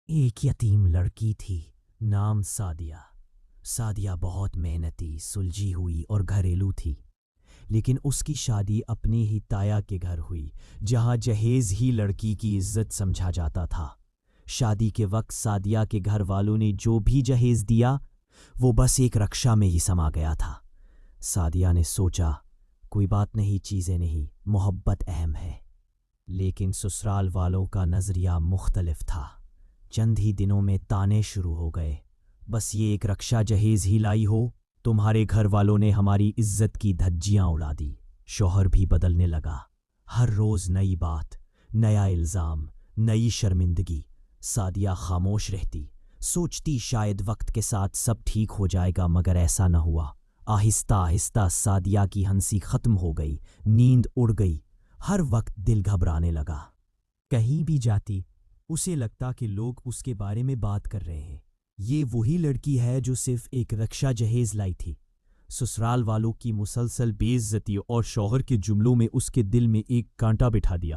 ایک یتیم لڑکی تھی، نام سعدیہ۔ سعدیہ بہت محنتی، سلجھی ہوئی اور گھریلو تھی، لیکن اس کی شادی اپنی ہی تایا کے گھر ہوئی، جہاں جہیز ہی لڑکی کی عزت سمجھا جاتا تھا۔ شادی کے وقت سعدیہ کے گھر والوں نے جو بھی جہیز دیا وہ بس ایک رکشہ میں ہی سما گیا تھا۔ سعدیہ نے سوچا، کوئی بات نہیں، چیزیں نہیں، محبت اہم ہے۔ لیکن سسرال والوں کا نظریہ مختلف تھا۔ چند ہی دنوں میں طعنے شروع ہو گئے، بس یہ ایک رکشہ جہیز ہی لائی ہو، تمہارے گھر والوں نے ہماری عزت کی دھجیاں اڑا دی۔ شوہر بھی بدلنے لگا، ہر روز نئی بات، نیا الزام، نئی شرمندگی۔ سعدیہ خاموش رہتی، سوچتی شاید وقت کے ساتھ سب ٹھیک ہو جائے گا، مگر ایسا نہ ہوا۔ آہستہ آہستہ سعدیہ کی ہنسی ختم ہو گئی، نیند اڑ گئی، ہر وقت دل گھبرانے لگا۔ کہیں بھی جاتی اسے لگتا کہ لوگ اس کے بارے میں بات کر رہے ہیں، یہ وہی لڑکی ہے جو صرف ایک رکشہ جہیز لائی تھی۔ سسرال والوں کی مسلسل بے عزتی اور شوہر کے جملوں میں اس کے دل میں ایک کانٹا بٹھا دیا۔